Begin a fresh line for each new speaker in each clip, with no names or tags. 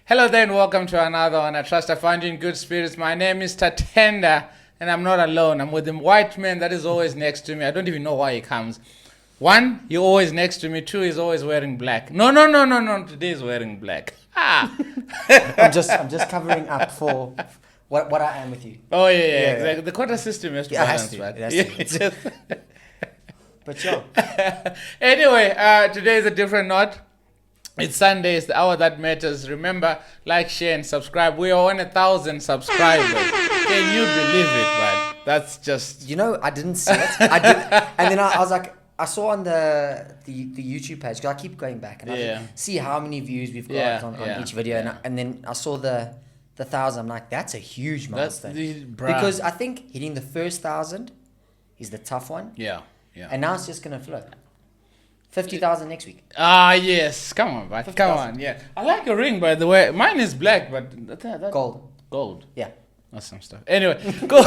Hello there and welcome to another one. I trust I find you in good spirits. My name is Tatenda and I'm not alone. I'm with the white man that is always next to me. I don't even know why he comes. One, you're always next to me. Two, he's always wearing black. No. Today he's wearing black.
I'm just covering up for what I am with you.
Oh yeah. Exactly. The quota system has to balance, right?
It has to. But yo.
Anyway, today is a different note. It's Sunday, it's the hour that matters. Remember, like, share, and subscribe. We are on 1,000 subscribers. Can you believe it, man? That's just...
You know, I didn't see it. I did, and then I was like, I saw on the YouTube page, because I keep going back, and I see how many views we've got on each video, and then I saw the 1,000. I'm like, that's a huge milestone. Because I think hitting the first 1,000 is the tough one.
Yeah.
And now it's just going to flow. 50,000 next week.
Yes. Come on, bud. Come on, yeah. I like your ring, by the way. Mine is black, but... That Gold.
Yeah.
Awesome stuff. Anyway, go.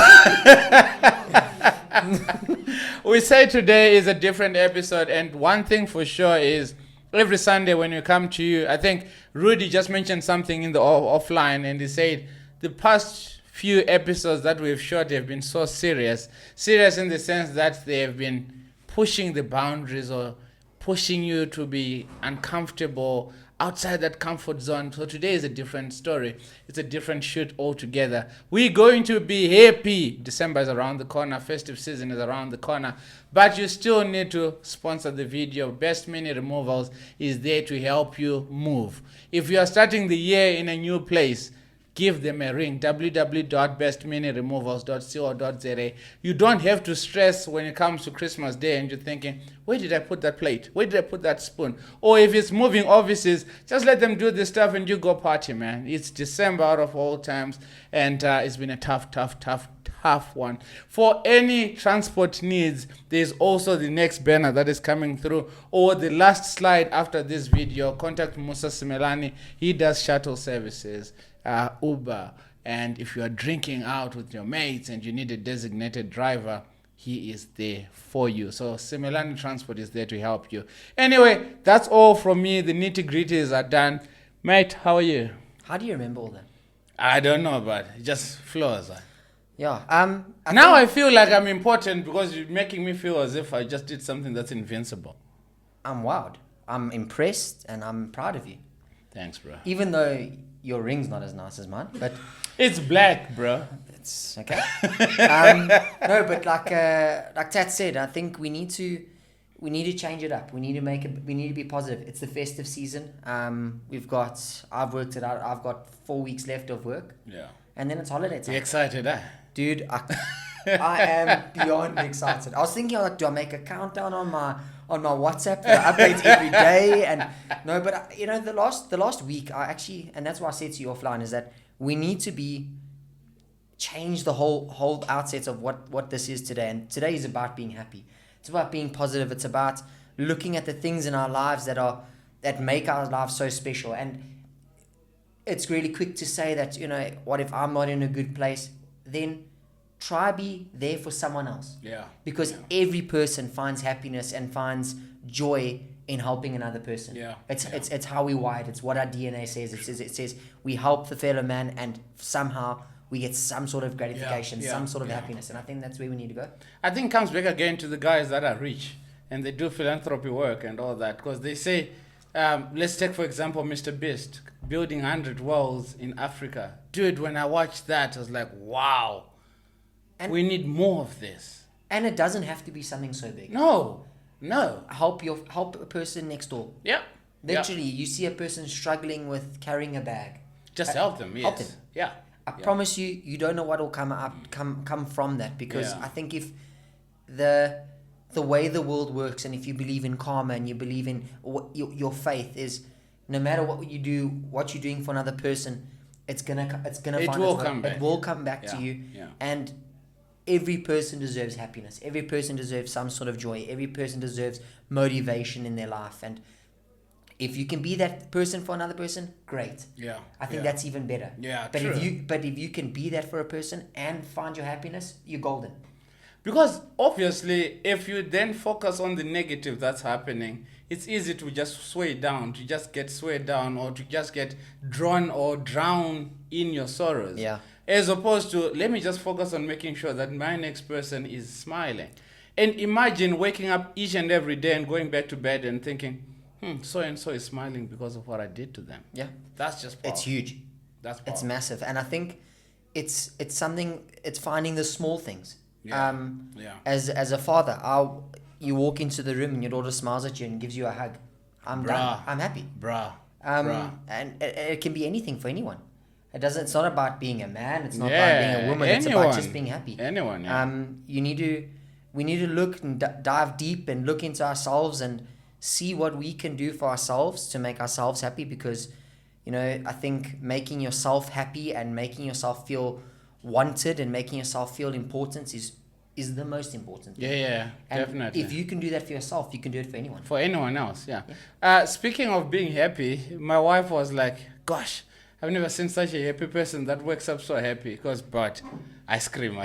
We say today is a different episode, and one thing for sure is every Sunday when we come to you, I think Rudy just mentioned something in the offline, and he said the past few episodes that we've shot have been so serious in the sense that they have been pushing the boundaries or pushing you to be uncomfortable outside that comfort zone. So today is a different story. It's a different shoot altogether. We're going to be happy. December is around the corner. Festive season is around the corner. But you still need to sponsor the video. Best Mini Removals is there to help you move. If you are starting the year in a new place, give them a ring, www.bestminiremovals.co.za. You don't have to stress when it comes to Christmas Day and you're thinking, where did I put that plate? Where did I put that spoon? Or if it's moving offices, just let them do this stuff and you go party, man. It's December out of all times, and it's been a tough one. For any transport needs, there's also the next banner that is coming through, or the last slide after this video. Contact Musa Simelani. He does shuttle services. Uber, and if you are drinking out with your mates and you need a designated driver, he is there for you. So Simelani Transport is there to help you. Anyway, that's all from me. The nitty-gritties are done. Mate, how are you?
How do you remember all that?
I don't know, but it just flows.
Yeah.
I feel like I'm important because you're making me feel as if I just did something that's invincible.
I'm wowed. I'm impressed and I'm proud of you.
Thanks, bro.
Even though your ring's not as nice as mine, but
it's black, bro.
It's okay. No, but like Tat said, I think we need to change it up. We need to be positive. It's the festive season. I've worked it out. I've got 4 weeks left of work.
Yeah.
And then it's holiday time.
You excited, eh?
Dude, I am beyond excited. I was thinking, like, do I make a countdown on my WhatsApp for updates every day? And no, but the last week I actually, and that's why I said to you offline, is that we need to change the whole outset of what this is today. And today is about being happy. It's about being positive. It's about looking at the things in our lives that make our lives so special. And it's really quick to say that, what if I'm not in a good place? Then try be there for someone else.
Yeah.
Because every person finds happiness and finds joy in helping another person.
Yeah.
It's how we wired. It's what our DNA says. It says we help the fellow man and somehow we get some sort of gratification, some sort of happiness. And I think that's where we need to go.
I think it comes back again to the guys that are rich and they do philanthropy work and all that, because they say, let's take for example Mr. Beast building 100 wells in Africa. Dude, when I watched that, I was like, wow. And we need more of this. And
it doesn't have to be something so big.
No.
Help a person next door.
Yeah.
Literally, you see a person struggling with carrying a bag.
Just help them. Yes.
Help them.
Yeah.
I promise you don't know what will come from that, because I think if the way the world works, and if you believe in karma and you believe in your faith is, no matter what you do, what you're doing for another person, it will come back to you.
Yeah.
And every person deserves happiness. Every person deserves some sort of joy. Every person deserves motivation in their life. And if you can be that person for another person, great.
Yeah.
I think that's even better.
Yeah.
But
true.
if you can be that for a person and find your happiness, you're golden.
Because obviously, if you then focus on the negative that's happening, it's easy to just sway down, to just get swayed down, or to just get drawn or drown in your sorrows.
Yeah.
As opposed to, let me just focus on making sure that my next person is smiling. And imagine waking up each and every day and going back to bed and thinking, so and so is smiling because of what I did to them.
Yeah.
That's just powerful.
It's huge.
That's powerful.
It's massive. And I think it's something, it's finding the small things.
Yeah.
As a father, you walk into the room and your daughter smiles at you and gives you a hug. I'm done. I'm happy.
Bruh.
And it can be anything for anyone. It's not about being a man. It's not about being a woman. It's about just being happy.
Anyone. Yeah.
We need to look and dive deep and look into ourselves and see what we can do for ourselves to make ourselves happy, because, I think making yourself happy and making yourself feel wanted and making yourself feel important is the most important thing.
Yeah,
and
definitely.
If you can do that for yourself, you can do it for anyone.
For anyone else, yeah. Speaking of being happy, my wife was like, gosh, I've never seen such a happy person that wakes up so happy. But I scream.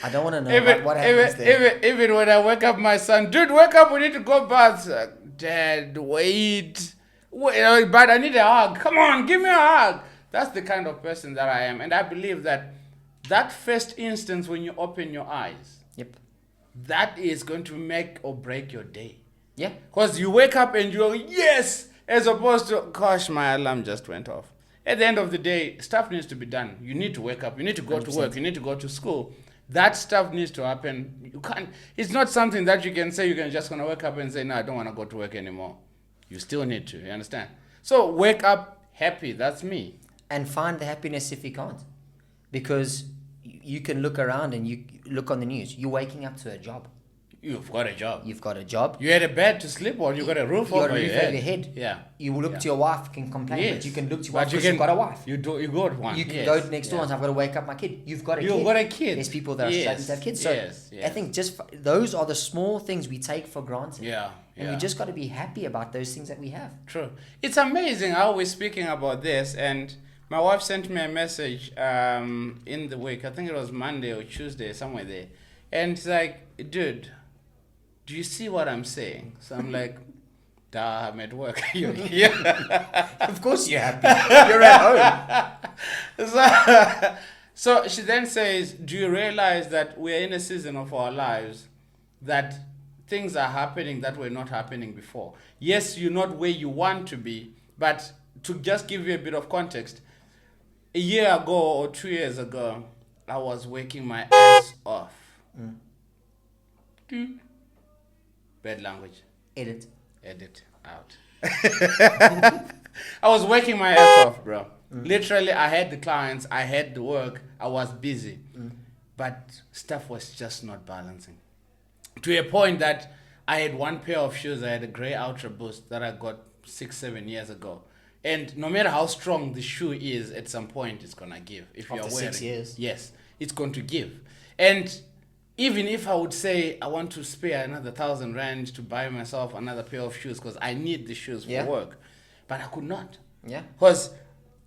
I don't want to know what happens there.
Even when I wake up my son, dude, wake up, we need to go bath. Dad, wait, but I need a hug. Come on, give me a hug. That's the kind of person that I am. And I believe that first instance when you open your eyes,
yep,
that is going to make or break your day.
Yeah.
Because you wake up and you're, yes, as opposed to, gosh, my alarm just went off. At the end of the day, stuff needs to be done. You need to wake up. You need to go 100%. To work. You need to go to school. That stuff needs to happen. You can't. It's not something that you can say you're just going to wake up and say, no, I don't want to go to work anymore. You still need to. You understand? So wake up happy. That's me.
And find the happiness if you can't. Because you can look around and you look on the news. You're waking up to a job.
You've got a job.
You've got a job.
You had a bed to sleep on. You got a roof over your head.
Yeah. You look to your wife, can complain,
yes.
but you can look to your wife because you've got a wife.
You got one.
You can go next door and say, I've got to wake up my kid. You've got a kid. There's people that are struggling to have kids. So I think just those are the small things we take for granted.
Yeah.
And we just got to be happy about those things that we have.
True. It's amazing how we're speaking about this. And my wife sent me a message in the week. I think it was Monday or Tuesday, somewhere there. And it's like, dude, do you see what I'm saying? So I'm like, duh, I'm at work. You're here.
Of course you're happy. You're at
home. So she then says, do you realize that we're in a season of our lives that things are happening that were not happening before? Yes, you're not where you want to be, but to just give you a bit of context, a year ago or 2 years ago, I was working my ass off. Bad language.
Edit
out. I was working my ass off, bro. Literally, I had the clients, I had the work, I was busy. But stuff was just not balancing. To a point that I had one pair of shoes, I had a grey Ultra Boost that I got 6-7 years ago. And no matter how strong the shoe is, at some point it's going to give. If you're wearing
6 years.
Yes, it's going to give. And even if I would say I want to spare another 1,000 rand to buy myself another pair of shoes because I need the shoes for work, but I could not.
Yeah.
Because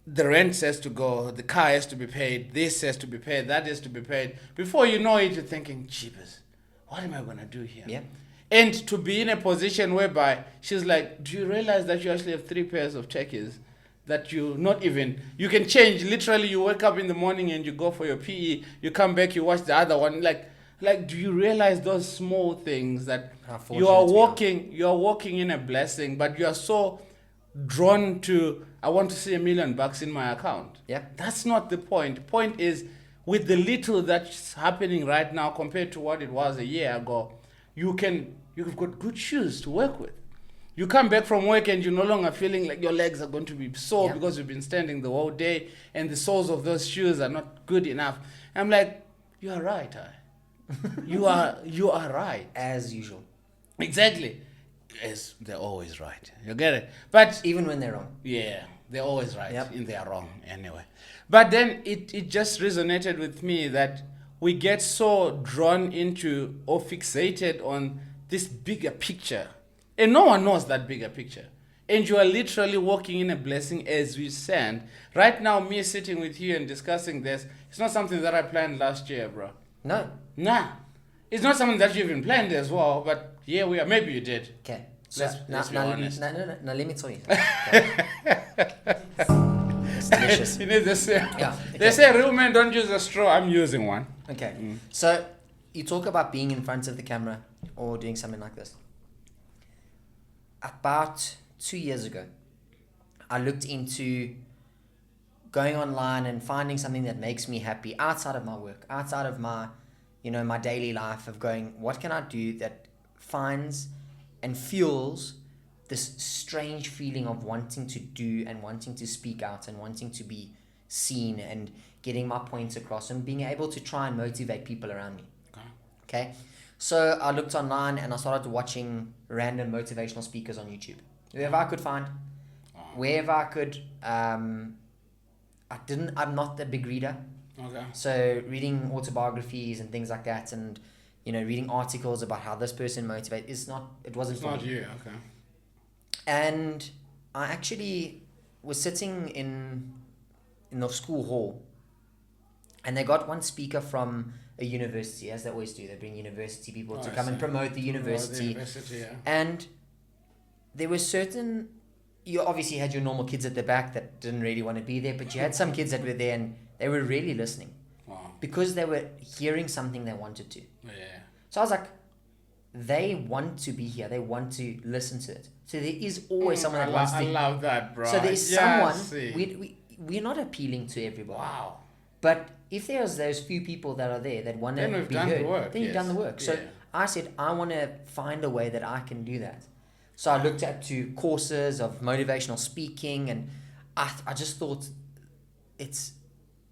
the rent has to go, the car has to be paid, this has to be paid, that has to be paid. Before you know it, you're thinking, jeepers, what am I going to do here?
Yeah.
And to be in a position whereby she's like, do you realize that you actually have 3 pairs of checkies that you can change. Literally, you wake up in the morning and you go for your PE, you come back, you watch the other one. Like, do you realize those small things that you are walking in a blessing, but you are so drawn to, I want to see $1 million in my account.
Yeah.
That's not the point. The point is, with the little that's happening right now compared to what it was a year ago, you've got good shoes to work with. You come back from work and you're no longer feeling like your legs are going to be sore because you've been standing the whole day and the soles of those shoes are not good enough. I'm like, you are right. You are right.
As usual.
Exactly. Yes, they're always right. You get it? But
even when they're wrong.
Yeah, they're always right.
Yep.
And they're wrong anyway. But then it just resonated with me that we get so drawn into or fixated on this bigger picture. And no one knows that bigger picture. And you are literally walking in a blessing as we stand. Right now, me sitting with you and discussing this, it's not something that I planned last year, bro.
No.
Nah. It's not something that you even planned as well, but yeah, we are. Maybe you did.
Okay. So
Let's be honest.
No, let me tell you. Okay. It's delicious.
You need this.
Yeah.
They say real men don't use a straw. I'm using one.
Okay. So you talk about being in front of the camera or doing something like this. About 2 years ago, I looked into going online and finding something that makes me happy outside of my work, outside of my, my daily life, of going, what can I do that finds and fuels this strange feeling of wanting to do and wanting to speak out and wanting to be seen and getting my points across and being able to try and motivate people around me. Okay. So I looked online and I started watching random motivational speakers on YouTube. Whoever I could find, wherever I could. I'm not a big reader.
Okay.
So reading autobiographies and things like that, and reading articles about how this person motivates it wasn't for me.
Not you. Okay.
And I actually was sitting in the school hall, and they got one speaker from a university, as they always do. They bring university people to come and promote the university. And there were certain... You obviously had your normal kids at the back that didn't really want to be there, but you had some kids that were there and they were really listening.
Wow.
Because they were hearing something they wanted to.
Yeah.
So I was like, they want to be here. They want to listen to it. So there is always someone that wants to...
I love that, bro.
So there's someone... We're not appealing to everybody.
Wow.
But if there's those few people that are there that want to be heard, then you've done the work. So I said, I want to find a way that I can do that. So I looked at courses of motivational speaking, and I just thought, is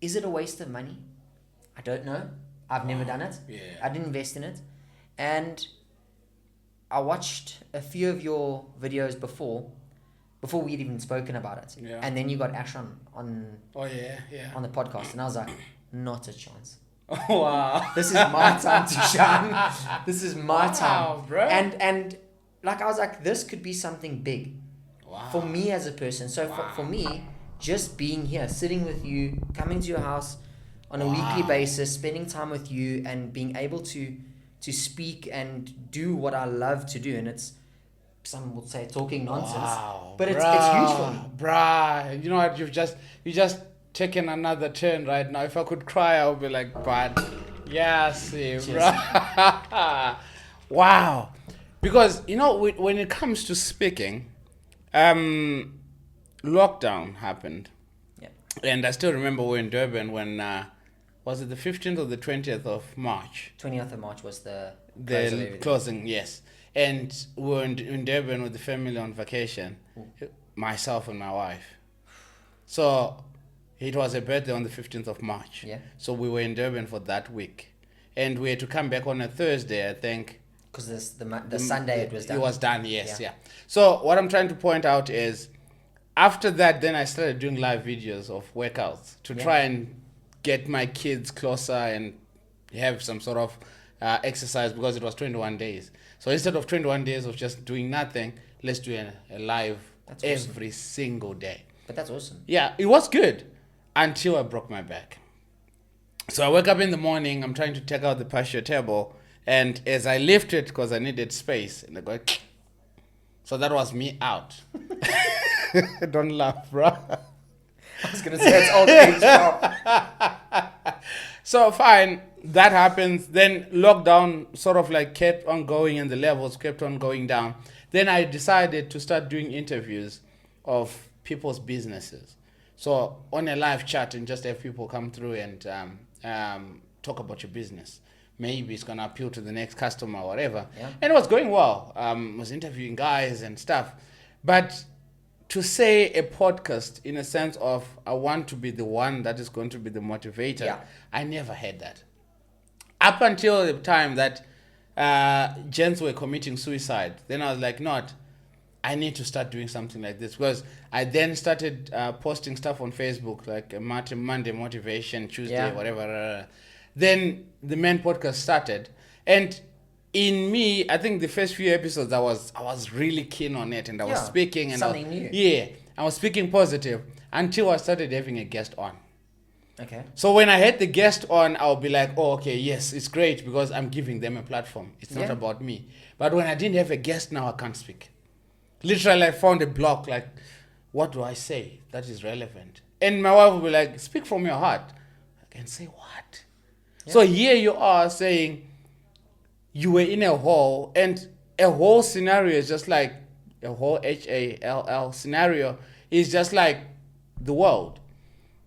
it a waste of money? I don't know. I've never done it.
Yeah.
I didn't invest in it. And I watched a few of your videos before we'd even spoken about it.
Yeah.
And then you got Ash on
on
the podcast, and I was like, not a chance.
Oh, wow.
This is my time to shine. This is my time.
Bro.
And like, I was like, this could be something big for me as a person. So for me, just being here, sitting with you, coming to your house on a weekly basis, spending time with you, and being able to speak and do what I love to do. And it's, some would say, talking nonsense, but it's huge for me.
Bruh, you know what? You just taken another turn right now. If I could cry, I would be like, but yeah, see, bruh. Wow. Because, when it comes to speaking, lockdown happened.
Yeah.
And I still remember we were in Durban when, was it the 15th or the 20th of March?
20th of March was the
closing, yes. And we were in Durban with the family on vacation, myself and my wife. So it was a birthday on the 15th of March.
Yeah.
So we were in Durban for that week. And we had to come back on a Thursday, I think.
Because the Sunday it was done.
It was done, yes, yeah. So what I'm trying to point out is, after that, then I started doing live videos of workouts to try and get my kids closer and have some sort of exercise, because it was 21 days. So instead of 21 days of just doing nothing, let's do a live every single day.
But that's awesome.
Yeah, it was good until I broke my back. So I wake up in the morning, I'm trying to take out the patio table, and as I lift it, because I needed space, and I go, so that was me out. Don't laugh, bro.
I was going to say it's old age now.
So fine, that happens. Then lockdown sort of like kept on going, and the levels kept on going down. Then I decided to start doing interviews of people's businesses. So on a live chat, and just have people come through and talk about your business. Maybe it's going to appeal to the next customer or whatever. Yeah. And it was going well. Was interviewing guys and stuff. But to say a podcast in a sense of I want to be the one that is going to be the motivator, I never had that. Up until the time that gents were committing suicide, then I was like, I need to start doing something like this. Because I then started posting stuff on Facebook, like Monday motivation, Tuesday, whatever. Then the main podcast started. And in me, I think the first few episodes, I was really keen on it, and I was speaking, and
something new.
Yeah, I was speaking positive until I started having a guest on.
Okay.
So when I had the guest on, I'll be like, oh, okay, yes, it's great because I'm giving them a platform. It's not
Yeah.
about me. But when I didn't have a guest, now I can't speak. Literally, I found a block. Like, what do I say that is relevant? And my wife will be like, speak from your heart. I can say what?
Yeah.
So here you are saying you were in a hole, and a whole scenario is just like a whole HALL scenario is just like the world.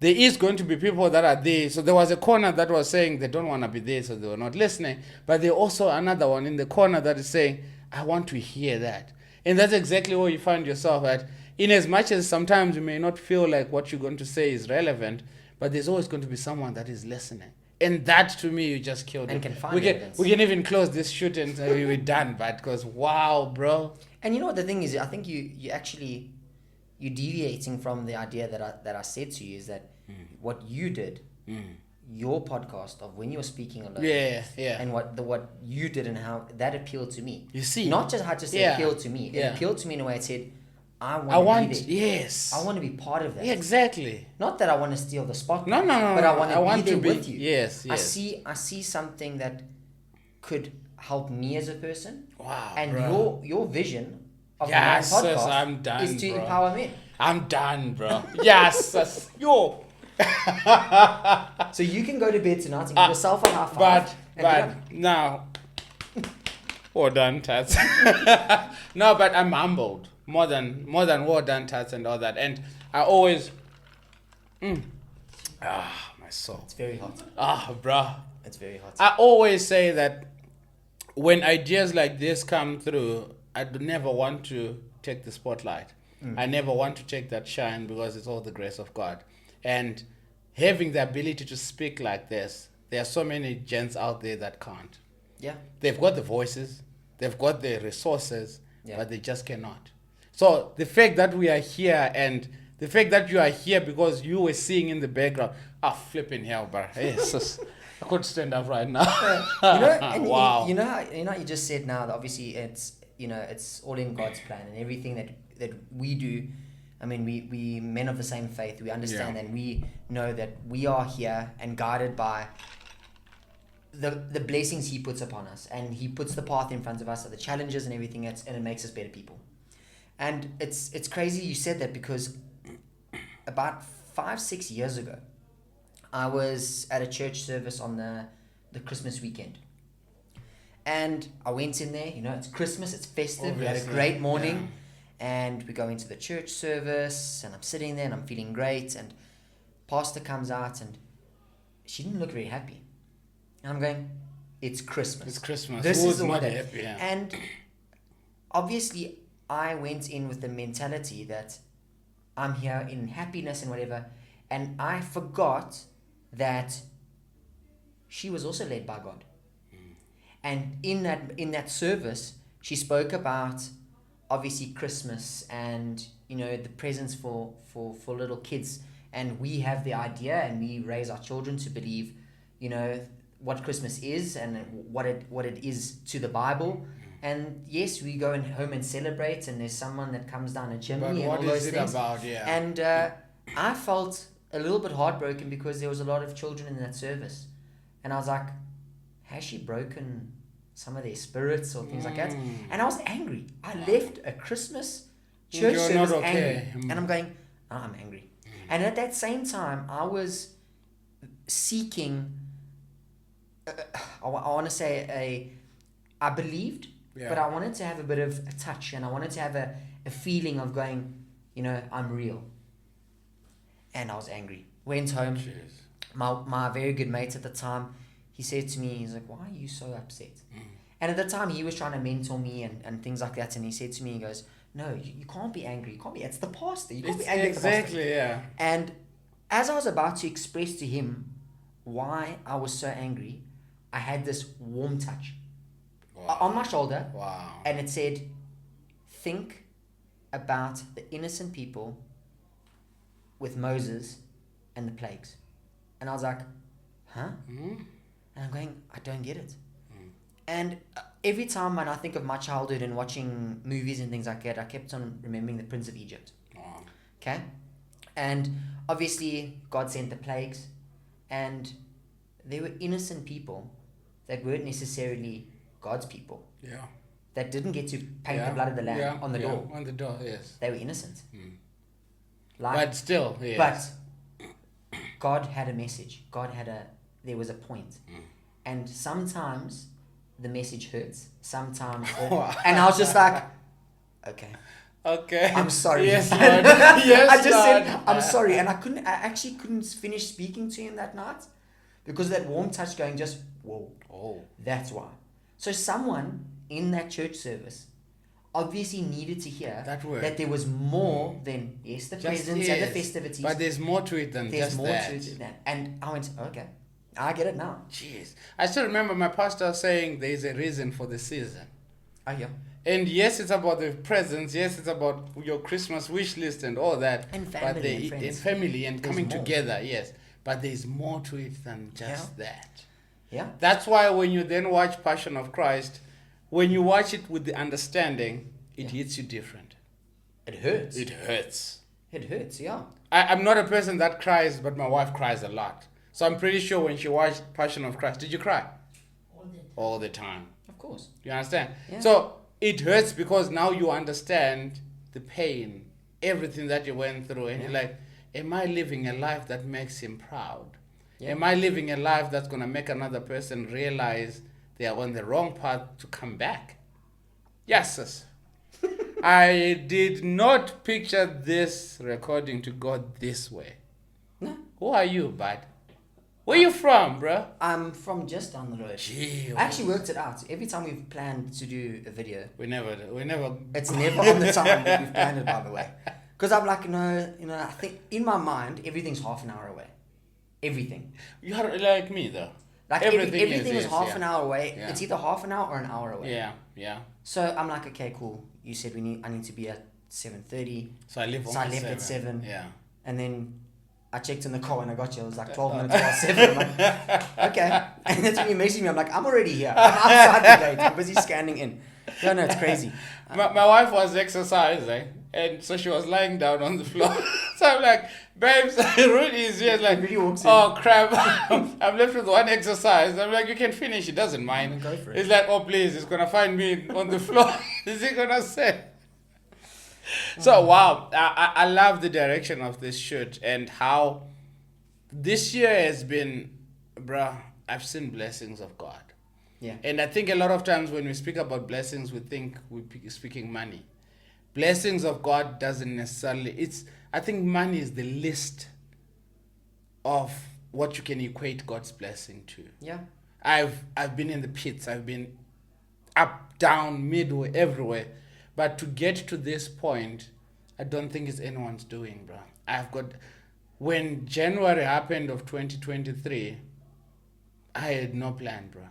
There is going to be people that are there. So there was a corner that was saying they don't want to be there, so they were not listening. But there's also another one in the corner that is saying, I want to hear that. And that's exactly where you find yourself at. In as much as sometimes you may not feel like what you're going to say is relevant, but there's always going to be someone that is listening. And that, to me, you just killed
And
it.
can find
we
evidence.
can even close this shoot and we're done. But because, wow, bro.
And you know what the thing is? I think you're deviating from the idea that I said to you is that what you did, your podcast of when you were speaking alone,
Yeah.
and what you did and how that appealed to me.
You see?
Not just how it just appealed to me. It appealed to me in a way it said, I want to be there.
Yes.
I want to be part of that.
Yeah, exactly.
Not that I want to steal the spotlight.
No.
But I want to be there
be
with you.
Yes.
I see something that could help me as a person.
Wow.
And
bro.
your vision of
Yes,
my podcast
yes, I'm done,
is to
bro.
empower men.
I'm done, bro. Yes. Yo.
So you can go to bed tonight and give yourself a high five.
But
and get up.
now. Well done, Tats. No, but I'm humbled. More than well done, Tats, and all that. And I always my soul.
It's very hot.
Bro.
It's very hot.
I always say that when ideas like this come through, I do never want to take the spotlight. I never want to take that shine because it's all the grace of God. And having the ability to speak like this, there are so many gents out there that can't.
Yeah.
They've got the voices, they've got the resources,
Yeah.
but they just cannot. So the fact that we are here and the fact that you are here because you were seeing in the background, flipping hell, bro. Jesus. I could stand up right now. Wow.
You know, you just said now that obviously it's all in God's plan and everything that we do. I mean, we men of the same faith. We understand and we know that we are here and guided by the blessings He puts upon us, and He puts the path in front of us, the challenges and everything, and it makes us better people. And it's crazy you said that because about 5-6 years ago, I was at a church service on the Christmas weekend. And I went in there, it's Christmas, it's festive, we had a great morning. And we go into the church service, and I'm sitting there, and I'm feeling great. And pastor comes out, and she didn't look very happy. And I'm going, it's Christmas.
It's Christmas.
This
Who's
is the
not
one.
happy? Yeah.
And obviously, I went in with the mentality that I'm here in happiness and whatever. And I forgot that she was also led by God. And in that service, she spoke about obviously Christmas and the presents for little kids, and we have the idea and we raise our children to believe what Christmas is and what it is to the Bible. And yes, we go home and celebrate, and there's someone that comes down a chimney and all those things.
About? Yeah.
And I felt a little bit heartbroken because there was a lot of children in that service, and I was like, has she broken some of their spirits or things like that? And I was angry. I left a Christmas church service angry. And I'm going, I'm angry. And at that same time, I was seeking, I want to say, I believed, but I wanted to have a bit of a touch, and I wanted to have a feeling of going, I'm real. And I was angry. Went home. Jeez. My very good mate at the time, he said to me, he's like, why are you so upset? And at the time, he was trying to mentor me and things like that. And he said to me, he goes, no, you can't be angry. You can't be. It's the pastor. You can't be angry at the pastor.
Exactly, yeah.
And as I was about to express to him why I was so angry, I had this warm touch on my shoulder.
Wow.
And it said, think about the innocent people with Moses and the plagues. And I was like, huh? And I'm going, I don't get it. And every time when I think of my childhood and watching movies and things like that, I kept on remembering the Prince of Egypt.
Wow.
Okay? And obviously, God sent the plagues. and there were innocent people that weren't necessarily God's people.
Yeah.
That didn't get to paint the blood of the lamb on the door.
On the door, yes.
They were innocent.
But still, yes.
But God had a message. There was a point. And sometimes the message hurts. Sometimes, and I was just like, okay. I'm sorry.
Yes, Lord. Yes,
I just
Lord.
said, I'm sorry. And I actually couldn't finish speaking to him that night because of that warm touch going just, whoa.
Oh.
That's why. So someone in that church service obviously needed to hear that there was more than, the presents and the festivities.
But there's more to it than just that. There's more to
it than that. And I went, okay, I get it now.
Jeez. I still remember my pastor saying there's a reason for the season.
Oh, yeah.
And yes, it's about the presents. Yes, it's about your Christmas wish list and all that.
And family and friends.
And family and there's coming together, yes. But there's more to it than just that.
Yeah.
That's why when you then watch Passion of Christ, when you watch it with the understanding, it hits you different.
It hurts.
It hurts.
It hurts, yeah.
I'm not a person that cries, but my wife cries a lot. So I'm pretty sure when she watched Passion of Christ, did you cry? All the time.
Of course.
You understand?
Yeah.
So it hurts because now you understand the pain, everything that you went through, and you're like, am I living a life that makes him proud? Yeah. Am I living a life that's going to make another person realize they are on the wrong path to come back? Yes, sis. I did not picture this recording to go this way.
No.
Who are you, bud? Where you from, bro?
I'm from just down the road.
Gee,
I actually worked it out. Every time we've planned to do a video,
we never.
It's never on the time that we've planned it, by the way. Because I'm like, no, I think in my mind everything's half an hour away. Everything.
You are like me, though.
Like everything is half an hour away.
Yeah.
It's either half an hour or an hour away.
Yeah.
So I'm like, okay, cool. You said I need to be at 7:30.
So I left
at 7.
Yeah.
And then I checked in the car when I got here. It was like 12 minutes past 7. I'm like, okay. And that's when you messaged me. I'm like, I'm already here. I'm outside the gate. I'm busy scanning in. No, it's crazy.
My wife was exercising, and so she was lying down on the floor. So I'm like, babes, Rudy is here. Like,
Rudy walks in.
Oh, crap. I'm left with one exercise. I'm like, you can finish. He doesn't mind.
Go for it.
He's like, oh, please. He's going to find me on the floor. Is he going to say? So, wow. I love the direction of this shoot and how this year has been, bruh, I've seen blessings of God.
Yeah.
And I think a lot of times when we speak about blessings, we think we're speaking money. Blessings of God doesn't necessarily, I think money is the list of what you can equate God's blessing to.
Yeah.
I've been in the pits. I've been up, down, midway, everywhere. But to get to this point, I don't think it's anyone's doing, bro. When January happened of 2023, I had no plan, bro.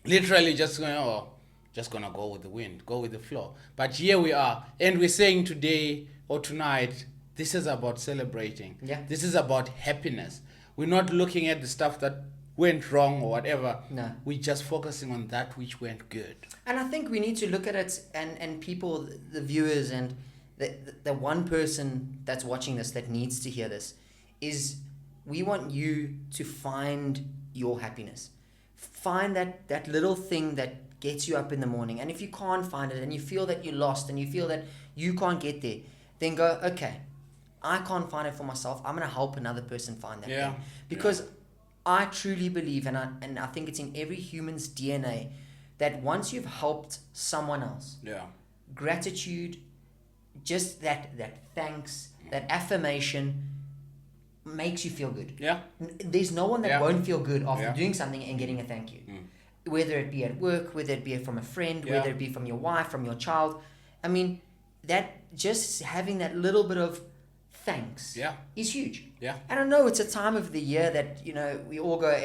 Literally just gonna go with the wind, go with the flow. But here we are, and we're saying today or tonight, this is about celebrating.
Yeah.
This is about happiness. We're not looking at the stuff that went wrong or whatever.
No.
We're just focusing on that which went good.
And I think we need to look at it and people, the viewers and the one person that's watching this that needs to hear this is we want you to find your happiness. Find that little thing that gets you up in the morning. And if you can't find it and you feel that you're lost and you feel that you can't get there, then go, okay, I can't find it for myself. I'm going to help another person find that thing. Because I truly believe, and I think it's in every human's DNA, that once you've helped someone else, gratitude, just that thanks, that affirmation makes you feel good.
Yeah.
There's no one that won't feel good after doing something and getting a thank you. Whether it be at work, whether it be from a friend, whether it be from your wife, from your child. I mean, that just having that little bit of thanks is huge.
Yeah.
And I know it's a time of the year that, we all go,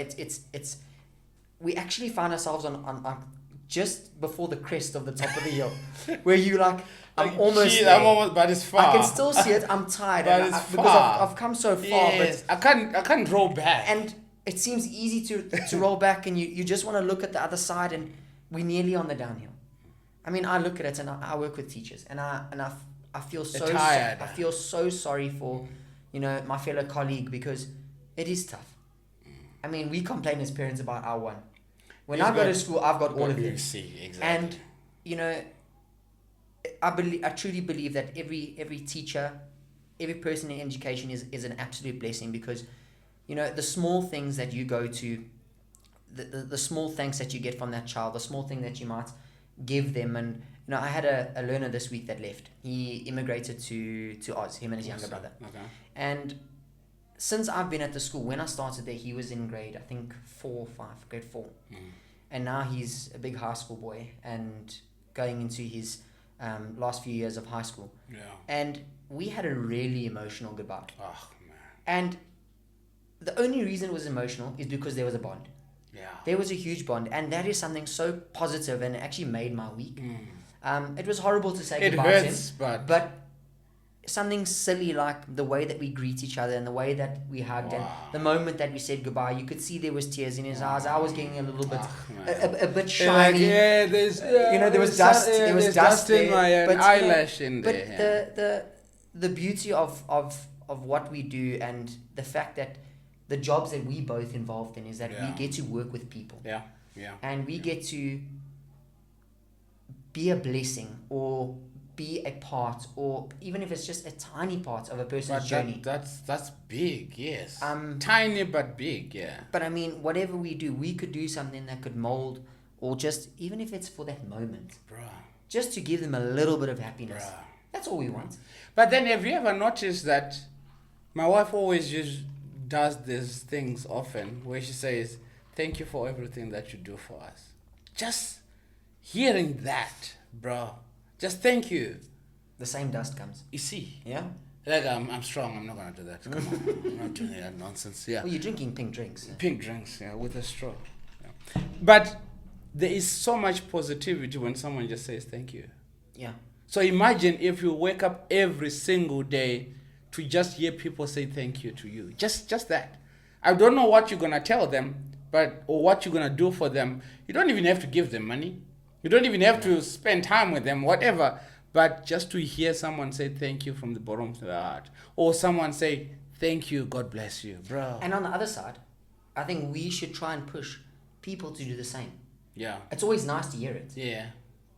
we actually find ourselves on just before the crest of the top of the hill, where you I'm almost there.
I'm almost, but it's far.
I can still see it. I'm tired.
But
because I've come so far.
Yes.
But
I can't roll back.
And it seems easy to roll back, and you just want to look at the other side, and we're nearly on the downhill. I mean, I look at it, and I work with teachers, and I feel so
tired.
I feel so sorry for my fellow colleague, because it is tough. I mean, we complain as parents about our one. When
He's
I go
got-
to school, I've got all of
You
them.
see, exactly.
And, you know, I truly believe that every teacher, every person in education is an absolute blessing, because, you know, the small things that you go to, the small thanks that you get from that child, the small thing that you might give them. And, you know, I had a learner this week that left. He immigrated to Oz, him and his younger brother.
Okay.
And since I've been at the school, when I started there, he was in grade 4 or 5, grade 4. And now he's a big high school boy and going into his last few years of high school.
Yeah.
And we had a really emotional goodbye.
Oh, man.
And the only reason it was emotional is because there was a bond.
Yeah.
There was a huge bond, and that is something so positive, and it actually made my week. It was horrible to say
It
goodbye
hurts,
to him,
but
but something silly like the way that we greet each other and the way that we hugged and the moment that we said goodbye, you could see there was tears in his eyes. I was getting a little bit a bit shiny.
Yeah, there's
you know, there was dust. There was dust
in
there,
my
but,
eyelash in
but
there.
the beauty of what we do, and the fact that the jobs that we both involved in, is that we get to work with people.
Yeah.
And we get to be a blessing, or be a part, or even if it's just a tiny part of a person's journey.
That's big, yes.
Tiny
but big, yeah.
But I mean, whatever we do, we could do something that could mold, or just, even if it's for that moment, just to give them a little bit of happiness. That's all we want.
But then, have you ever noticed that my wife always just does these things often, where she says, "Thank you for everything that you do for us." Just hearing that, bro. Just thank you.
The same dust comes.
You see?
Yeah?
Like, I'm strong. I'm not going to do that. Come on. I'm not doing that nonsense. Yeah.
Well, you're drinking pink drinks.
Pink drinks, yeah, with a straw. Yeah. But there is so much positivity when someone just says thank you.
Yeah.
So imagine if you wake up every single day to just hear people say thank you to you. Just that. I don't know what you're going to tell them, or what you're going to do for them. You don't even have to give them money. You don't even have to spend time with them, whatever. But just to hear someone say thank you from the bottom of their heart. Or someone say, thank you, God bless you, bro.
And on the other side, I think we should try and push people to do the same.
Yeah.
It's always nice to hear it.
Yeah.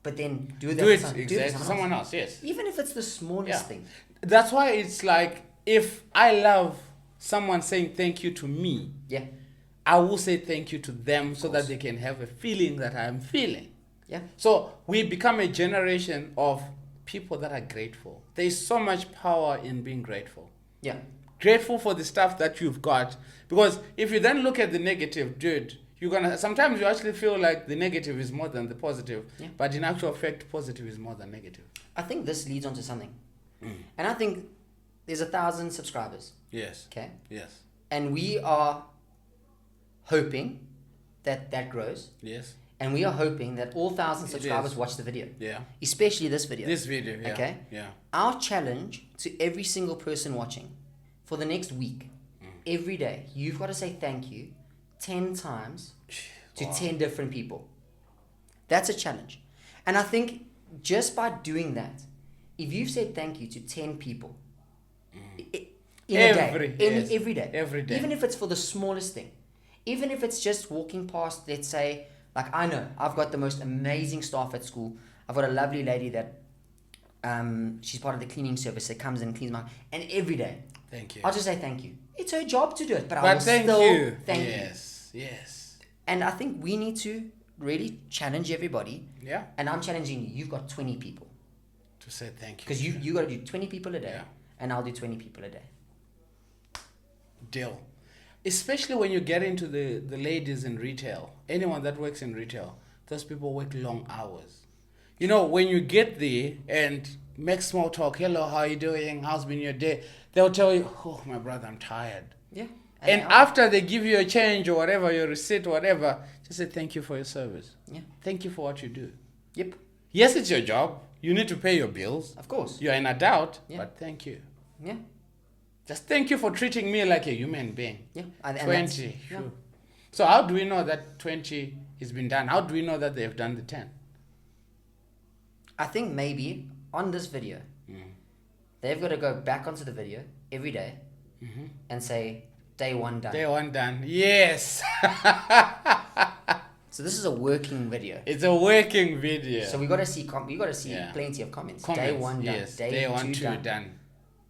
But then do it
for someone else, yes.
Even if it's the smallest thing.
That's why it's like, if I love someone saying thank you to me, I will say thank you to them, so that they can have a feeling that I am feeling.
Yeah.
So we become a generation of people that are grateful. There is so much power in being grateful.
Yeah.
Grateful for the stuff that you've got. Because if you then look at the negative, dude, sometimes you actually feel like the negative is more than the positive.
Yeah.
But in actual fact, positive is more than negative.
I think this leads on to something. And I think there's 1,000 subscribers.
Yes.
Okay.
Yes.
And we are hoping that grows.
Yes.
And we are hoping that all 1,000 subscribers watch the video.
Yeah.
Especially this video.
Yeah.
Okay?
Yeah.
Our challenge to every single person watching for the next week, every day, you've got to say thank you 10 times to 10 different people. That's a challenge. And I think just by doing that, if you've said thank you to 10 people every day, even if it's for the smallest thing, even if it's just walking past, let's say, like, I know I've got the most amazing staff at school. I've got a lovely lady that she's part of the cleaning service that comes and cleans my, and every day,
thank you,
I'll just say thank you. It's her job to do it, but I will
thank
still
you.
Thank you.
Yes.
And I think we need to really challenge everybody.
Yeah.
And I'm challenging you. You've got 20 people
to say thank you.
because you got to do 20 people a day, and I'll do 20 people a day.
Deal. Especially when you get into the ladies in retail, anyone that works in retail, those people work long hours. You know, when you get there and make small talk, hello, how are you doing? How's been your day? They'll tell you, oh, my brother, I'm tired.
Yeah.
And after they give you a change or whatever, your receipt or whatever, just say thank you for your service.
Yeah.
Thank you for what you do.
Yep.
Yes, it's your job. You need to pay your bills.
Of course.
You're an adult, but thank you.
Yeah.
Just thank you for treating me like a human being.
Yeah.
20. Sure. So how do we know that 20 has been done? How do we know that they've done the 10?
I think maybe on this video, they've got to go back onto the video every day and say, Day one done.
Day one done. Yes.
So this is a working video.
It's a working video.
So we got to see plenty of comments. Day one done.
Yes.
Day
one,
two done.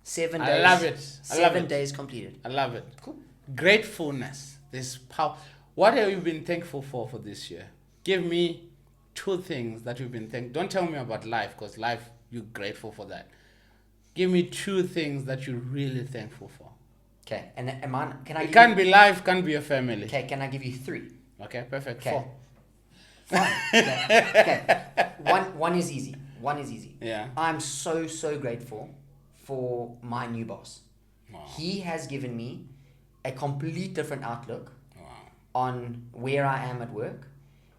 7 days.
I love it.
7 days completed.
I love it.
Cool.
Gratefulness. This power. What have you been thankful for this year? Give me 2 things that you've been thankful. Don't tell me about life, because life, you're grateful for that. Give me 2 things that you're really thankful for.
Okay. And can I?
It can't be life, can't be your family.
Okay. Can I give you 3?
Okay, perfect.
Okay.
4.
Fine. Okay. One is easy.
Yeah.
I'm so grateful for my new boss.
Wow.
He has given me a complete different outlook
Wow.
on where I am at work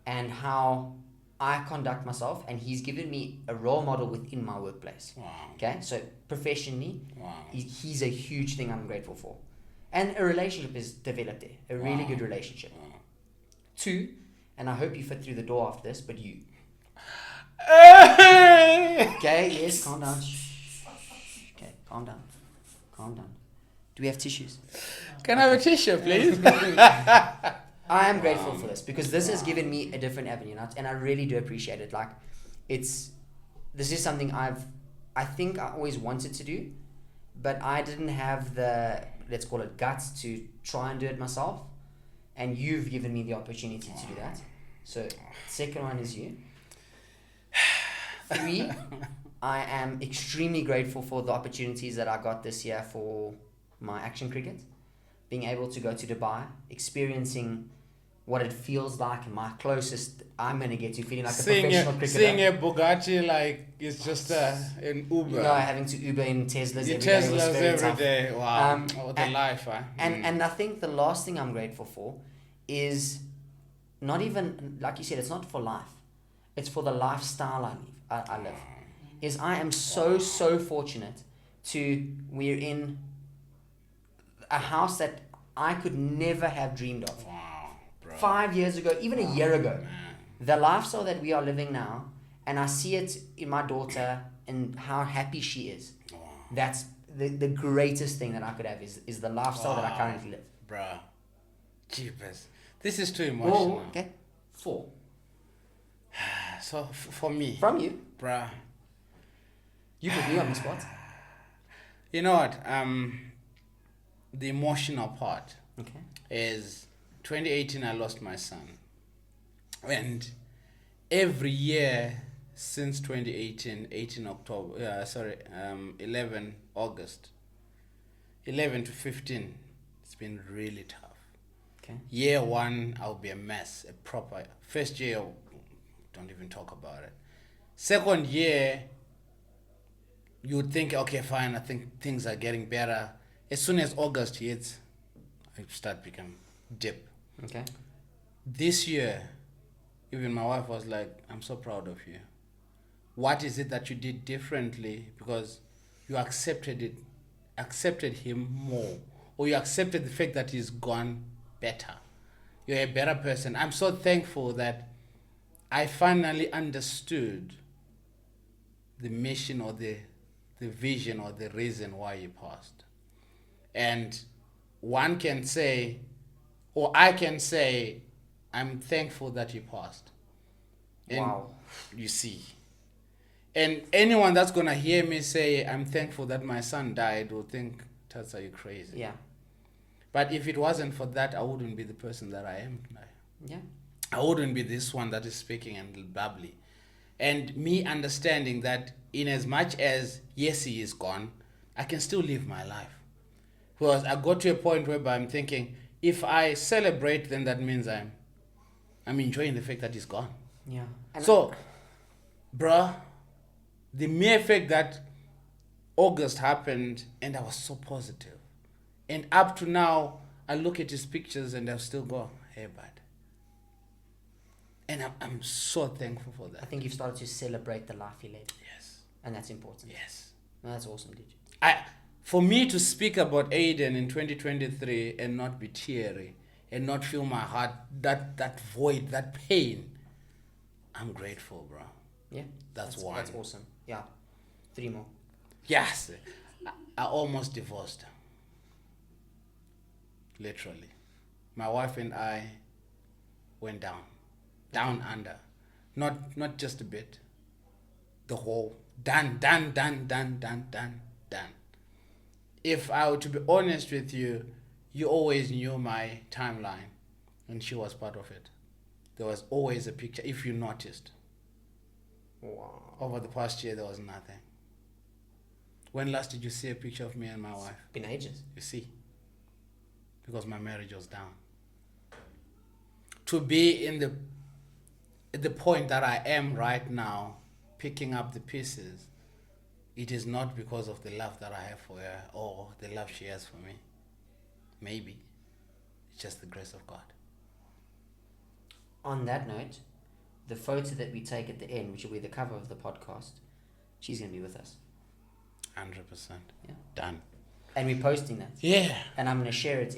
and how I conduct myself, and he's given me a role model within my workplace.
Wow.
Okay, so professionally,
Wow.
he's a huge thing I'm grateful for. And a relationship is developed there, a really good relationship.
Wow.
2, and I hope you fit through the door after this, but you. Okay, yes, calm down. Shh. Okay, calm down. Do we have tissues?
Can I have a tissue, please?
I am grateful for this because this has given me a different avenue, and I really do appreciate it. Like, this is something I think I always wanted to do, but I didn't have the, let's call it, guts to try and do it myself. And you've given me the opportunity to do that. So, second one is you. 3, I am extremely grateful for the opportunities that I got this year for my action cricket. Being able to go to Dubai, experiencing what it feels like, and my closest I'm going to get to feeling like a professional cricketer.
Seeing a Bugatti like it's just an Uber.
No, having to Uber in Teslas every day was
Teslas
very
every
tough.
day. Wow. What a life, huh?
And I think the last thing I'm grateful for is not even, like you said, it's not for life. It's for the lifestyle I live. Is I am so fortunate we're in a house that I could never have dreamed of.
Wow, bro.
5 years ago, even a year ago,
Man.
the lifestyle that we are living now, and I see it in my daughter and how happy she is.
Wow.
That's the greatest thing that I could have is the lifestyle that I currently live.
Bruh. Jeepers. This is too emotional.
Oh, okay. 4.
So, for me.
From you.
Bruh.
You put me on the spot.
You know what? The emotional part
Okay.
is 2018 I lost my son. And every year since 2018, 11 August, 11 to 15, it's been really tough.
Okay.
Year 1, I'll be a mess, a proper. First year, don't even talk about it. Second year, you would think, okay, fine, I think things are getting better. As soon as August hits, I start becoming dip.
Okay.
This year, even my wife was like, I'm so proud of you. What is it that you did differently? Because you accepted him more, or you accepted the fact that he's gone better. You're a better person. I'm so thankful that I finally understood the mission or the vision or the reason why he passed. And one can say, or I can say, I'm thankful that he passed. And
wow.
You see. And anyone that's going to hear me say, I'm thankful that my son died, will think, Tats, are you crazy?
Yeah.
But if it wasn't for that, I wouldn't be the person that I am tonight.
Yeah.
I wouldn't be this one that is speaking and bubbly. And me understanding that in as much as, yes, he is gone, I can still live my life. Because I got to a point whereby I'm thinking, if I celebrate, then that means I'm enjoying the fact that he's gone.
Yeah. And
So, bruh, the mere fact that August happened and I was so positive. And up to now, I look at his pictures and I still go, hey, bud. And I'm so thankful for
I
that.
think you've started to celebrate the life you led.
Yes.
And that's important.
Yes.
No, that's awesome, dude.
For me to speak about Aiden in 2023 and not be teary and not feel my heart, that void, that pain, I'm grateful, bro.
Yeah.
That's one.
That's awesome. Yeah. 3 more.
Yes. I almost divorced. Literally. My wife and I went down under. Not just a bit. The whole done. If I were to be honest with you, you always knew my timeline, and she was part of it. There was always a picture, if you noticed.
Wow.
Over the past year, there was nothing. When last did you see a picture of me and my wife?
Been ages.
You see? Because my marriage was down. To be at the point that I am right now, picking up the pieces, it is not because of the love that I have for her or the love she has for me. Maybe. It's just the grace of God.
On that note, the photo that we take at the end, which will be the cover of the podcast, she's going to be with us.
100%.
Yeah.
Done.
And we're posting that.
Yeah.
And I'm going to share it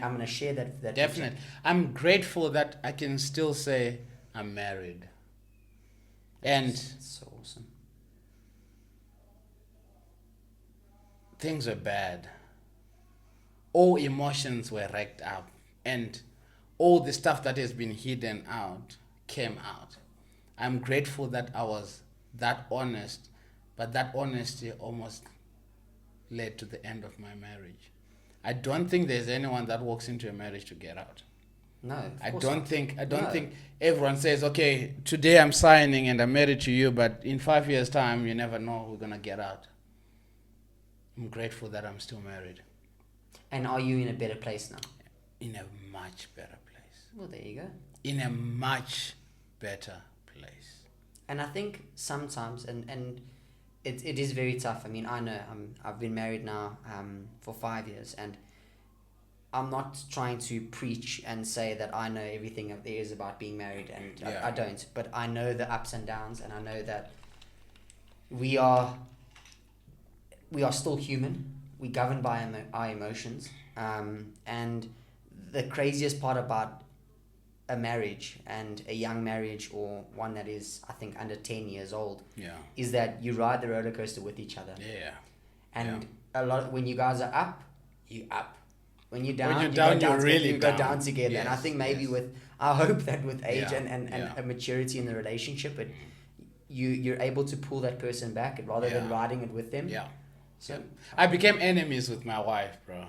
I'm going to share that
Definitely.
picture.
I'm grateful that I can still say I'm married. And
It's so awesome.
things were bad. All emotions were racked up. And all the stuff that has been hidden out came out. I'm grateful that I was that honest, but that honesty almost led to the end of my marriage. I don't think there's anyone that walks into a marriage to get out.
No,
I
of course
don't
not.
think
No.
everyone says, okay, today I'm signing and I'm married to you, but in 5 years' time, you never know we're gonna get out. I'm grateful that I'm still married.
And are you in a better place now?
In a much better place.
Well, there you go.
In a much better place.
And I think sometimes, and it is very tough. I mean, I know I've been married now for 5 years, and I'm not trying to preach and say that I know everything there is about being married, and
Yeah.
I don't. But I know the ups and downs, and I know that we are still human. We're governed by our emotions, and the craziest part about a marriage, and a young marriage, or one that is, I think, under 10 years old,
Yeah.
is that you ride the roller coaster with each other.
Yeah.
And a lot, when you guys are up, you up. When you're down,
When you're
you
down,
go down,
you're really
you go
down.
down together. And I
Yes,
think maybe
yes.
I hope that with age
Yeah,
and
yeah.
a maturity in the relationship, you're able to pull that person back rather than
Yeah.
riding it with them.
Yeah.
So
I became enemies with my wife, bro.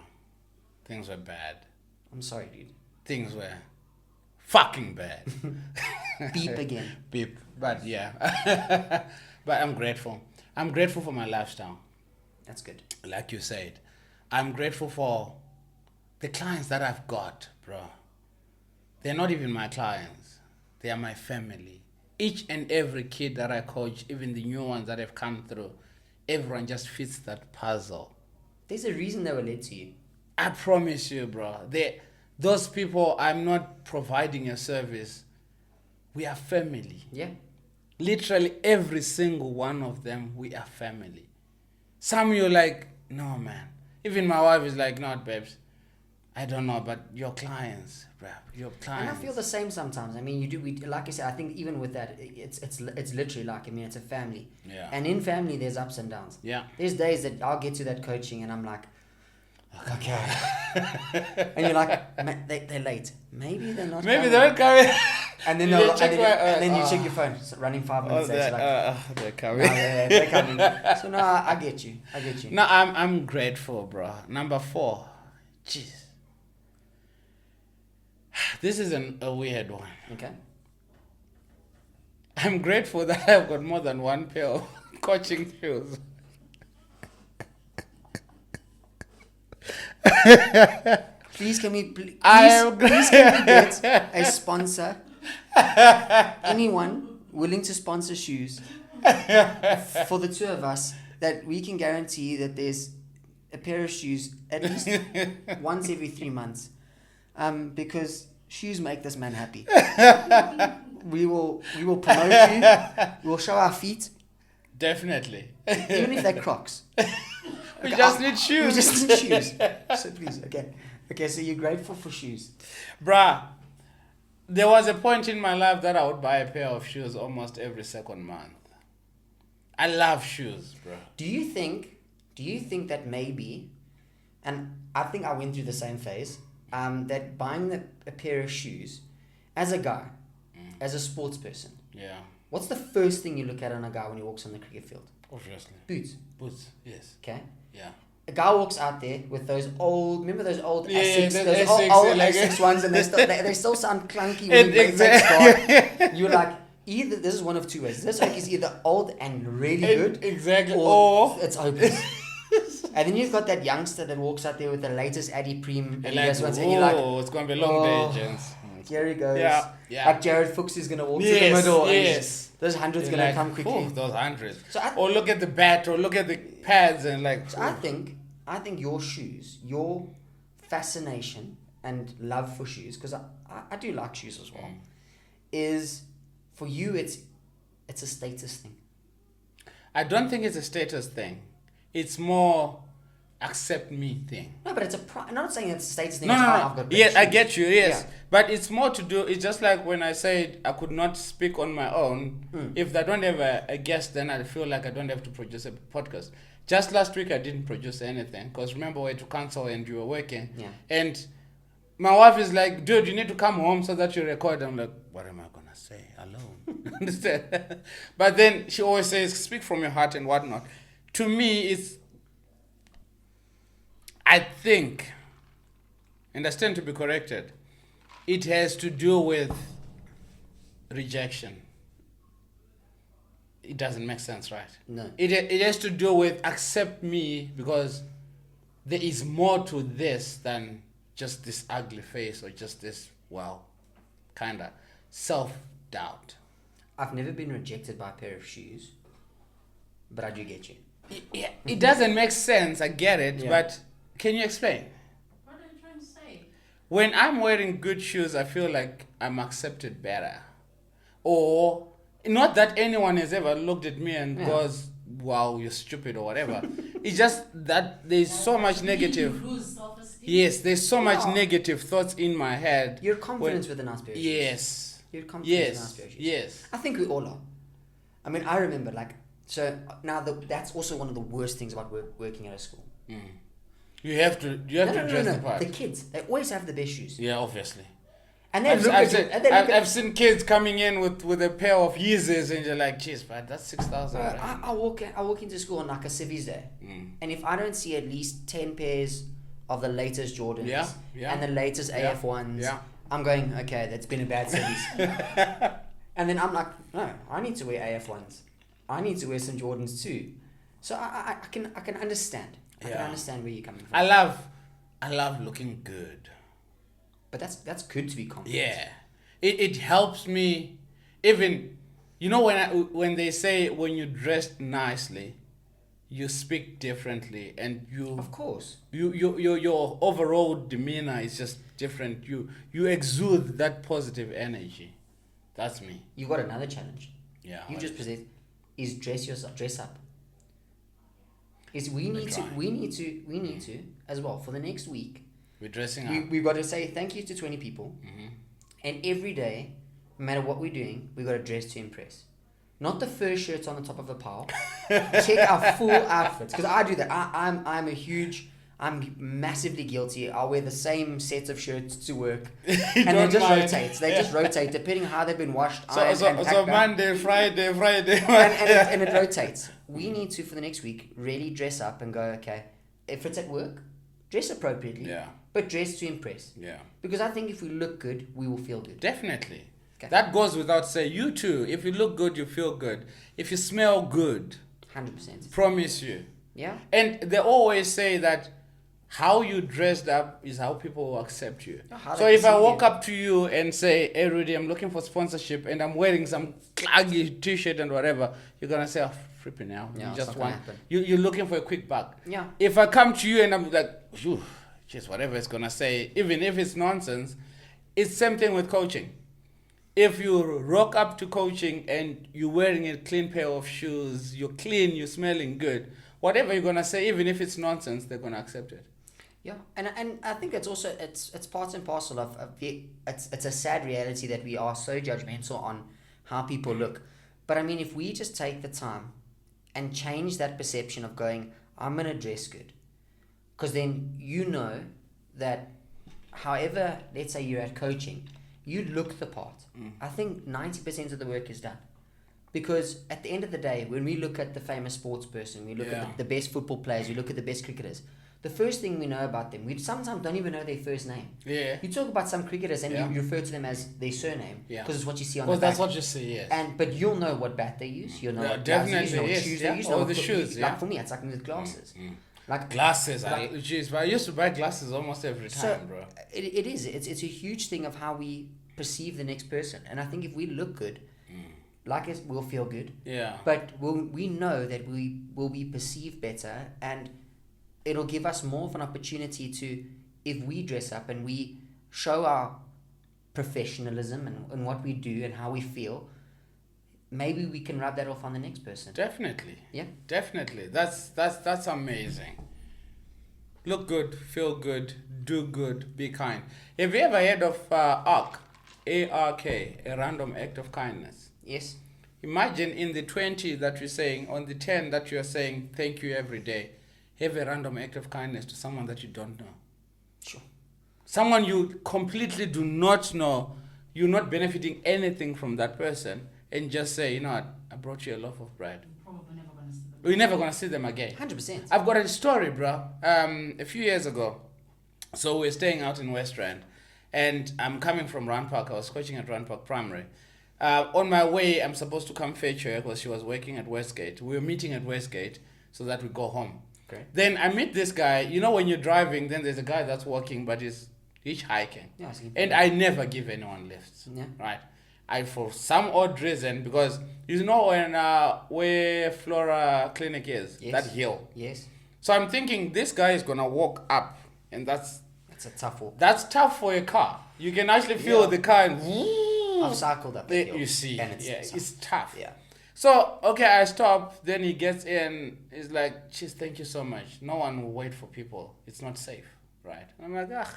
Things were bad.
I'm sorry, dude.
Things were fucking bad.
Beep again.
Beep. But yeah. But I'm grateful. I'm grateful for my lifestyle.
That's good.
Like you said. I'm grateful for the clients that I've got, bro. They're not even my clients. They are my family. Each and every kid that I coach, even the new ones that have come through, everyone just fits that puzzle.
There's a reason they were led to you.
I promise you, bro. Those people, I'm not providing a service. We are family.
Yeah.
Literally every single one of them, we are family. Some you're like, no, man. Even my wife is like, no, babes. I don't know, but your clients, bro. Your clients.
And I feel the same sometimes. I mean, you do. Like I said, I think even with that, it's literally like, I mean, it's a family.
Yeah.
And in family, there's ups and downs.
Yeah.
There's days that I'll get to that coaching and I'm like, okay. And you're like, they're late. Maybe they're not.
Maybe
coming.
they're coming.
And then
You
they'll,
check
and then you
my-
check your phone. So running 5 minutes later, like,
they're
no,
coming.
they're coming. So no, I get you. I get you.
No, I'm grateful, bro. Number 4. Jeez. This is a weird one.
Okay.
I'm grateful that I've got more than one pair of coaching shoes.
Please can we please
am
can we get a sponsor? Anyone willing to sponsor shoes for the two of us, that we can guarantee that there's a pair of shoes at least once every 3 months, because shoes make this man happy. We will promote you. We'll show our feet,
Definitely.
even if they're Crocs.
We
Okay,
just
I-
need shoes.
We just need shoes. So please, okay. So you're grateful for shoes.
Bruh, there was a point in my life that I would buy a pair of shoes almost every second month. I love shoes, bro.
Do you think that maybe, and I think I went through the same phase, that buying a pair of shoes, as a guy, as a sports person,
Yeah.
what's the first thing you look at on a guy when he walks on the cricket field?
Obviously.
Boots.
Boots. Yes.
Okay.
Yeah.
A guy walks out there with those old, remember those old
Yeah,
Asics,
the
those
Asics,
old
like
Asics ones, and they still sound clunky when they take start. You're like, either this is one of two ways. This like is either old and really good,
Exactly.
or it's hopeless. And then you've got that youngster that walks out there with the latest Addy Preem and
Like,
ones, and you're like,
it's gonna be a long day, gents.
here he goes.
Yeah, yeah.
Like Jared Fuchs is gonna walk to the middle.
Yes.
And those hundreds
You're
gonna
like,
come quickly.
Those hundreds.
So
or look at the bat, or look at the pads, and like.
So I think your shoes, your fascination and love for shoes, because I do like shoes as well, is for you it's a status thing.
I don't think it's a status thing. It's more accept me thing.
No, but it's I'm not saying it's a status thing.
No.
I've got
Yeah, I
shoes.
get you. Yes,
Yeah.
but it's more to do. It's just like when I said I could not speak on my own. If I don't have a guest, then I feel like I don't have to produce a podcast. Just last week, I didn't produce anything because remember we had to cancel and you were working.
Yeah.
And my wife is like, "Dude, you need to come home so that you record." I'm like, "What am I gonna say alone?" Understand? But then she always says, "Speak from your heart and whatnot." To me, I think, and I stand to be corrected, it has to do with rejection. It doesn't make sense, right?
No.
It has to do with accept me because there is more to this than just this ugly face or just this, kind of self-doubt.
I've never been rejected by a pair of shoes, but I do get you.
Yeah, it doesn't make sense, I get it,
Yeah.
but can you explain?
What are you trying to say?
When I'm wearing good shoes, I feel like I'm accepted better. Or, not that anyone has ever looked at me and goes, wow, you're stupid or whatever. It's just that there's so much negative.
You lose self-esteem.
Yes, there's so much
Yeah.
negative thoughts in my head.
You're confident with a nice pair of shoes.
Yes.
You're confident with a nice
Yes.
pair of shoes.
Yes.
I think we all are. I mean, I remember so now that's also one of the worst things about working at a school.
You have to dress the part.
The kids, they always have the best shoes.
Yeah, obviously.
And they look at you.
I've seen kids coming in with a pair of Yeezys and you're like, jeez, but that's 6,000.
I walk into school on like a civvies day, and if I don't see at least 10 pairs of the latest Jordans
Yeah.
and the latest AF ones,
Yeah.
I'm going, okay, that's been a bad civvies. And then I'm like, no, I need to wear AF ones. I need to wear some Jordans too. So I can understand. I can understand where you're coming from.
I love looking good.
But that's good to be confident.
Yeah, it helps me. Even, when they say when you dress nicely, you speak differently, and
Of course.
your overall demeanor is just different. You exude that positive energy. That's me.
You got another challenge.
Yeah.
You just present is dress up. Is we need to as well for the next week.
We're dressing up.
We've got to say thank you to 20 people, and every day, no matter what we're doing, we got to dress to impress. Not the first shirts on the top of a pile. Check our full outfits, because I do that. I'm massively guilty. I'll wear the same sets of shirts to work, and they just rotate. They just rotate depending how they've been washed, ironed, and packed
So
up.
Monday, Friday.
and it rotates. We need to, for the next week, really dress up and go, okay, if it's at work, dress appropriately,
Yeah.
but dress to impress.
Yeah.
Because I think if we look good, we will feel good.
Definitely.
Okay.
That goes without saying. You too. If you look good, you feel good. If you smell good,
100%.
promise you.
Yeah?
And they always say that how you dressed up is how people will accept you.
How
So
they
if I
perceive
walk
you.
up to you and say, hey Rudy, I'm looking for sponsorship and I'm wearing some claggy t-shirt and whatever, you're going to say, oh, flipping now.
Yeah,
You
it's
just
not gonna
want,
happen.
you're looking for a quick buck.
Yeah.
If I come to you and I'm like, phew, just whatever it's going to say, even if it's nonsense, it's same thing with coaching. If you rock up to coaching and you're wearing a clean pair of shoes, you're clean, you're smelling good, whatever you're going to say, even if it's nonsense, they're going to accept it.
Yeah, and I think it's also it's part and parcel of it's a sad reality that we are so judgmental on how people look. But I mean, if we just take the time and change that perception of going, I'm gonna dress good, because then you know that however, let's say you're at coaching, you look the part. I think 90% of the work is done. Because at the end of the day, when we look at the famous sports person, we look at the best football players, we look at the best cricketers, the first thing we know about them, we sometimes don't even know their first name.
Yeah.
You talk about some cricketers and you refer to them as their surname because it's what you see on the back.
Because that's what you see, yes.
But you'll know what bat they use, you'll know what gloves they use, you know what shoes they use.
Or the shoes,
Like for me, it's like with glasses. Like
glasses, but I used to buy glasses almost every time, bro.
It is. It's a huge thing of how we perceive the next person. And I think if we look good, like it, we'll feel good.
Yeah.
But we know that we will be perceived better, and it'll give us more of an opportunity to, if we dress up and we show our professionalism and what we do and how we feel, maybe we can rub that off on the next person.
Definitely.
Yeah.
Definitely. That's amazing. Look good, feel good, do good, be kind. Have you ever heard of ARK? A-R-K, a random act of kindness?
Yes.
Imagine in the 20 that you're saying, on the 10 that you're saying thank you every day, have a random act of kindness to someone that you don't know.
Sure.
Someone you completely do not know, you're not benefiting anything from that person, and just say, you know what, I brought you a loaf of bread.
Probably never gonna see them.
We're never going to see them again.
100%.
I've got a story, bro. A few years ago, so we're staying out in West Rand, and I'm coming from Rand Park. I was coaching at Rand Park Primary. On my way, I'm supposed to come fetch her because she was working at Westgate. We were meeting at Westgate so that we go home.
Okay.
Then I meet this guy. You know, when you're driving, then there's a guy that's walking, but he's hitchhiking.
Yeah, I see.
And I never give anyone lifts.
Yeah.
Right. I, for some odd reason, because you know when where Flora Clinic is,
Yes.
that hill.
Yes.
So I'm thinking this guy is gonna walk up, and that's
It's a tough walk.
tough for a car. You can actually feel the car and
I've cycled up the hill.
you see,
and it's tough.
it's tough.
Yeah.
So okay, I stop. Then he gets in. He's like, "Cheers, thank you so much. No one will wait for people. It's not safe, right?" And I'm like,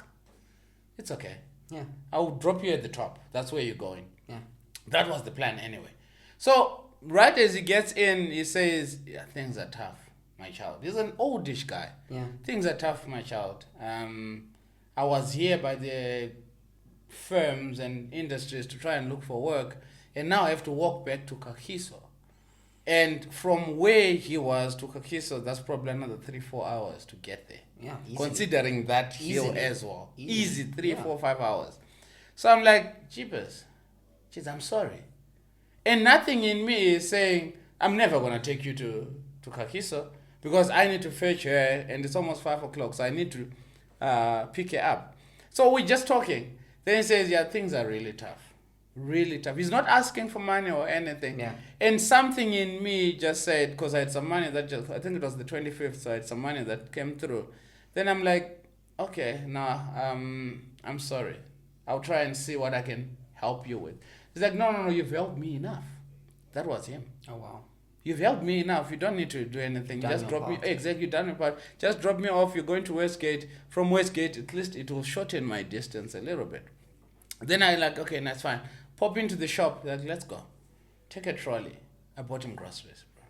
it's okay.
Yeah.
I will drop you at the top. That's where you're going.
Yeah.
That was the plan anyway. So right as he gets in, he says, yeah, things are tough, my child. He's an oldish guy.
Yeah.
Things are tough, my child. I was here by the firms and industries to try and look for work, and now I have to walk back to Kagiso. And from where he was to Kagiso, that's probably another 3-4 hours to get there.
Yeah. Easily.
Considering that hill
Easily.
as well.
Easily.
Easy, 3,
Yeah.
4, 5 hours. So I'm like, jeepers. Jeez, I'm sorry. And nothing in me is saying, I'm never going to take you to Kagiso because I need to fetch her and it's almost 5 o'clock, so I need to pick her up. So we're just talking. Then he says, yeah, things are really tough. Really tough. He's not asking for money or anything.
Yeah.
And something in me just said, because I had some money that just, I think it was the 25th, so I had some money that came through. Then I'm like, okay, I'm sorry. I'll try and see what I can help you with. He's like, no, you've helped me enough. That was him.
Oh, wow.
You've helped me enough. You don't need to do anything.
Done
Just
your
drop me.
part.
Exactly, done your part. Just drop me off. You're going to Westgate. From Westgate, at least it will shorten my distance a little bit. Then I like, okay, that's fine. Pop into the shop. Like, let's go. Take a trolley. I bought him groceries, bro.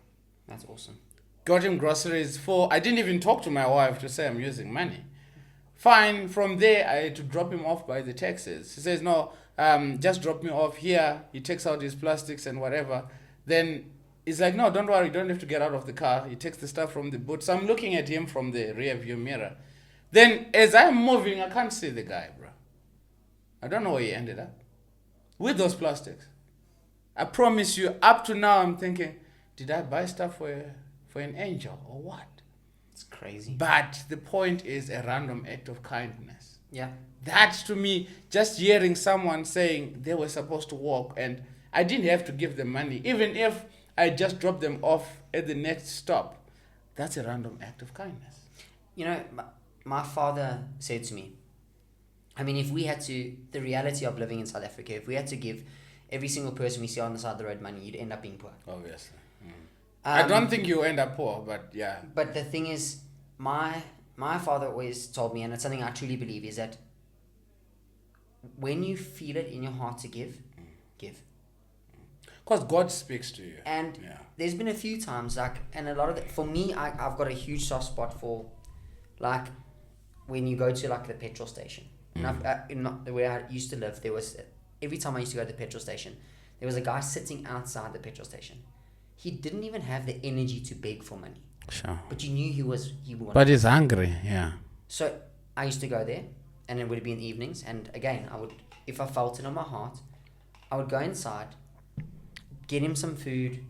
That's awesome.
Got him groceries I didn't even talk to my wife to say I'm using money. Fine. From there, I had to drop him off by the taxis. He says, no, just drop me off here. He takes out his plastics and whatever. Then he's like, no, don't worry. You don't have to get out of the car. He takes the stuff from the boot. So I'm looking at him from the rear view mirror. Then as I'm moving, I can't see the guy, bro. I don't know where he ended up with those plastics. I promise you, up to now, I'm thinking, did I buy stuff for an angel or what?
It's crazy.
But the point is a random act of kindness.
Yeah.
That to me, just hearing someone saying they were supposed to walk and I didn't have to give them money, even if I just dropped them off at the next stop, that's a random act of kindness.
You know, my father said to me, I mean, if we had to, the reality of living in South Africa, if we had to give every single person we see on the side of the road money, you'd end up being poor.
Obviously. I don't think you end up poor, but yeah.
But the thing is, my father always told me, and it's something I truly believe, is that when you feel it in your heart to give, give.
Because God speaks to you.
And there's been a few times, like, and a lot of it, for me, I've got a huge soft spot for, like, when you go to like the petrol station, and where I used to live, there was every time I used to go to the petrol station, there was a guy sitting outside the petrol station. He didn't even have the energy to beg for money.
Sure.
But you knew he wanted.
But he's hungry, yeah.
So I used to go there, and it would be in the evenings. And again, if I felt it on my heart, I would go inside, get him some food,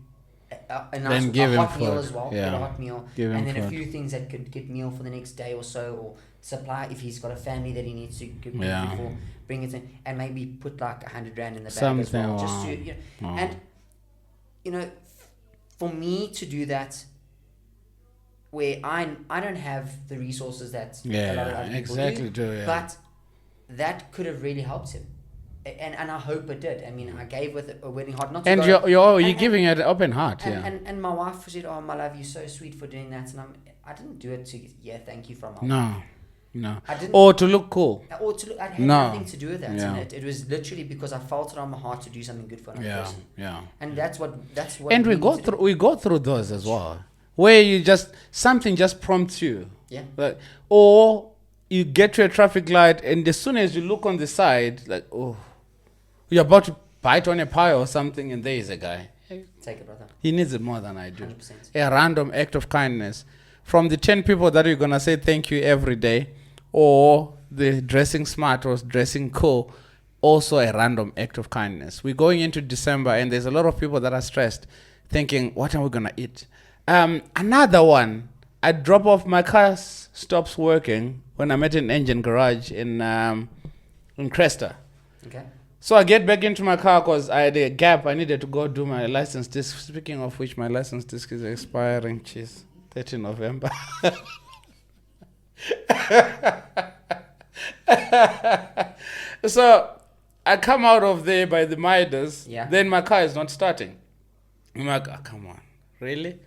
a hot meal as well, get a hot meal, and then a few things that could get meal for the next day or so, or supply if he's got a family that he needs to get food for, bring it in, and maybe put like 100 rand in the bag as well, just to, and for me to do that, where I don't have the resources that a lot of other people do, but that could have really helped him. And I hope it did. I mean, I gave with a willing heart. Not to
and you're giving it an open heart,
And my wife said, "Oh, my love, you're so sweet for doing that." And I didn't do it to thank you from her.
No.
I didn't.
Or to look cool.
Or to look. I had nothing to do with that. Yeah. It was literally because I felt it on my heart to do something good for another person.
Yeah.
And that's what.
And we go through those as well, where you something just prompts you.
Yeah.
Like, or you get to a traffic light, and as soon as you look on the side, like, oh. You're about to bite on a pie or something, and there is a guy.
Take it, brother.
He needs it more than I do.
100%.
A random act of kindness. From the 10 people that you're going to say thank you every day, or the dressing smart or dressing cool, also a random act of kindness. We're going into December, and there's a lot of people that are stressed, thinking, what are we going to eat? Another one, I drop off, my car stops working when I'm at an engine garage in Cresta.
Okay.
So I get back into my car because I had a gap. I needed to go do my license disc. Speaking of which, my license disc is expiring. 30 November. So I come out of there by the Midas.
Yeah.
Then my car is not starting. I'm like, oh, come on. Really?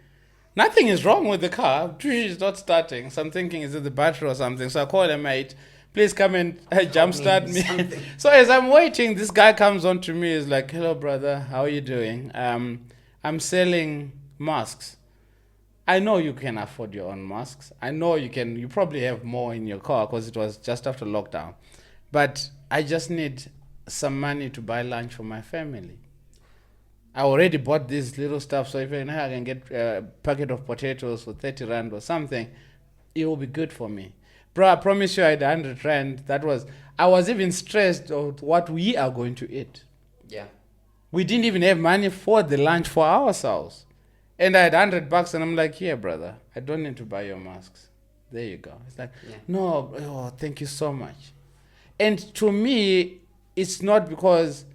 Nothing is wrong with the car. It's not starting. So I'm thinking, is it the battery or something? So I call a mate. Please come and jumpstart me. So as I'm waiting, this guy comes on to me. He's like, hello, brother. How are you doing? I'm selling masks. I know you can afford your own masks. I know you can. You probably have more in your car because it was just after lockdown. But I just need some money to buy lunch for my family. I already bought this little stuff. So if I can get a packet of potatoes for 30 rand or something, it will be good for me. Bro, I promise you I had 100 rand. I was even stressed of what we are going to eat.
Yeah.
We didn't even have money for the lunch for ourselves. And I had $100 and I'm like, yeah, brother, I don't need to buy your masks. There you go. It's like, no, thank you so much. And to me, it's not because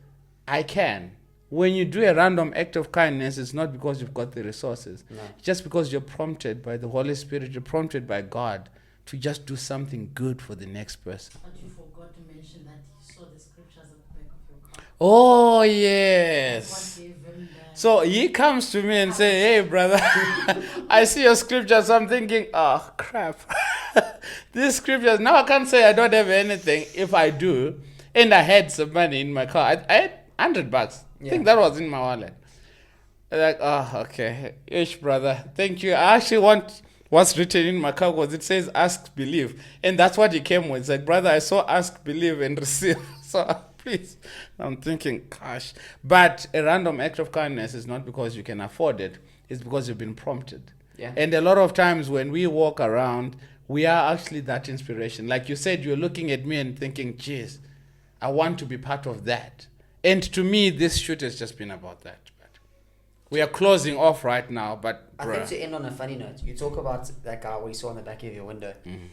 I can. When you do a random act of kindness, it's not because you've got the resources.
No.
It's just because you're prompted by the Holy Spirit, you're prompted by God to just do something good for the next person.
But you forgot to mention that you saw the scriptures at the back of your car.
Oh, yes.
What gave him that?
So he comes to me and say, hey, brother, I see your scriptures. I'm thinking, oh, crap. These scriptures, now I can't say I don't have anything. If I do, and I had some money in my car, I had $100. I think that was in my wallet. Like, oh, okay. Ish, brother. Thank you. I actually want what's written in my car because it says ask, believe. And that's what he came with. It's like, brother, I saw ask, believe, and receive. So please. I'm thinking, gosh. But a random act of kindness is not because you can afford it. It's because you've been prompted.
Yeah.
And a lot of times when we walk around, we are actually that inspiration. Like you said, you're looking at me and thinking, geez, I want to be part of that. And to me, this shoot has just been about that. We are closing off right now, but
I think to end on a funny note, you talk about that guy we saw on the back of your window.
Mm-hmm.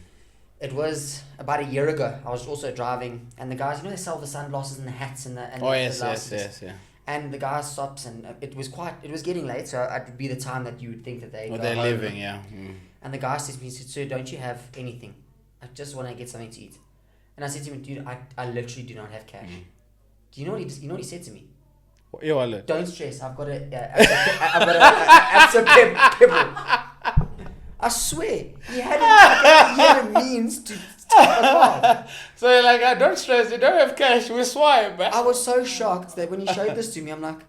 It was about a year ago. I was also driving, and the guys, they sell the sunglasses and the hats and the
yes.
And the guy stops, and it was getting late, so it would be the time that you would think that they're
leaving, yeah. Mm.
And the guy says to me, he said, "Sir, don't you have anything? I just want to get something to eat." And I said to him, "Dude, I literally do not have cash." Do you know what he said to me?
Your wallet.
Don't stress. I've got a pebble. I swear, he had a means to take a card.
So you're like, don't stress. You don't have cash. We swipe.
I was so shocked that when he showed this to me, I'm like,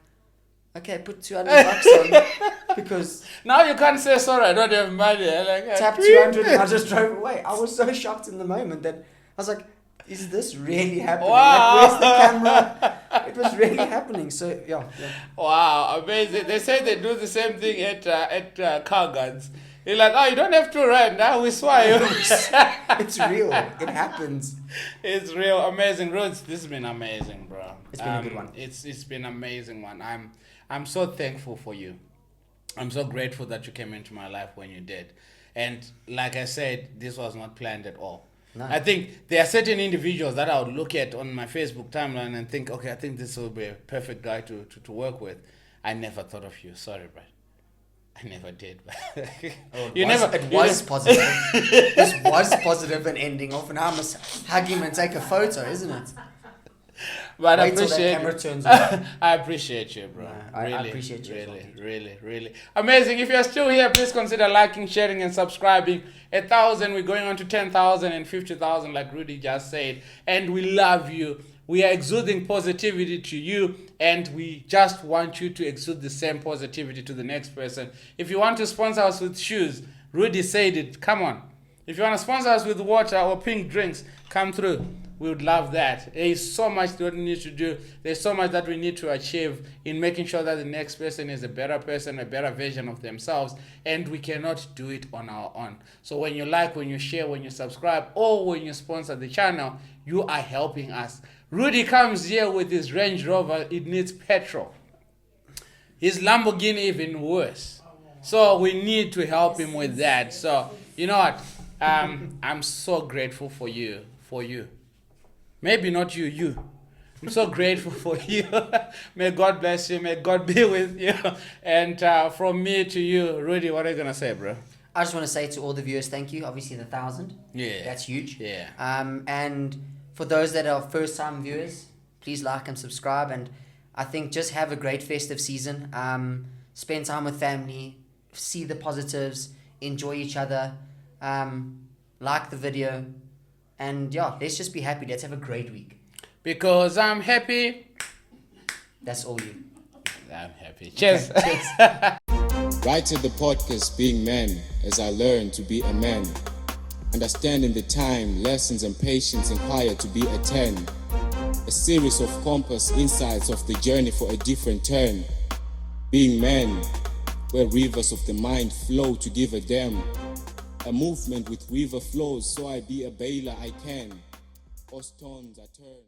okay, put $200 on because
Now you can't say sorry, I don't have money. Like,
tap 200 and I just drove away. I was so shocked in the moment that I was like, is this really happening?
Wow.
Like, where's the camera? It was really happening. So yeah.
Wow, amazing. They say they do the same thing at car guns. You're like, oh, you don't have to run. Now we swear you.
It's real. It happens.
It's real. Amazing. Rhodes, this has been amazing, bro.
It's been a good one.
It's been an amazing one. I'm so thankful for you. I'm so grateful that you came into my life when you did. And like I said, this was not planned at all.
No.
I think there are certain individuals that I would look at on my Facebook timeline and think, okay, I think this will be a perfect guy to work with. I never thought of you. Sorry, bro. I never did.
It was positive. This was positive and ending off, and I must hug him and take a photo, isn't it?
But I
Wait till that
appreciate
camera turns on.
I appreciate you, bro.
No, I appreciate you as
Really,
well, dude.
really amazing. If you're still here, please consider liking, sharing, and subscribing. 1,000, we're going on to 10,000 and 50,000, like Rudy just said. And we love you. We are exuding positivity to you, and we just want you to exude the same positivity to the next person. If you want to sponsor us with shoes, Rudy said it. Come on. If you want to sponsor us with water or pink drinks, come through. We would love that. There is so much that we need to do. There's so much that we need to achieve in making sure that the next person is a better person, a better version of themselves, and we cannot do it on our own. So when you like, when you share, when you subscribe, or when you sponsor the channel, you are helping us. Rudy comes here with his Range Rover. It needs petrol. His Lamborghini even worse. So we need to help him with that. So you know what? I'm so grateful for you. Maybe not you. I'm so grateful for you. May God bless you. May God be with you. And from me to you, Rudy, what are you going to say, bro?
I just want to say to all the viewers, thank you. Obviously, the 1,000.
Yeah.
That's huge.
Yeah.
And for those that are first-time viewers, please like and subscribe. And I think just have a great festive season. Spend time with family. See the positives. Enjoy each other. Like the video. And yeah, let's just be happy. Let's have a great week.
Because I'm happy.
That's all you.
I'm happy. Cheers.
Okay, cheers.
Writing the podcast Being Man as I learn to be a man. Understanding the time, lessons and patience inquired to be a 10. A series of compass insights of the journey for a different turn. Being man, where rivers of the mind flow to give a damn. A movement with river flows, so I be a bailer I can. Or stones I turn.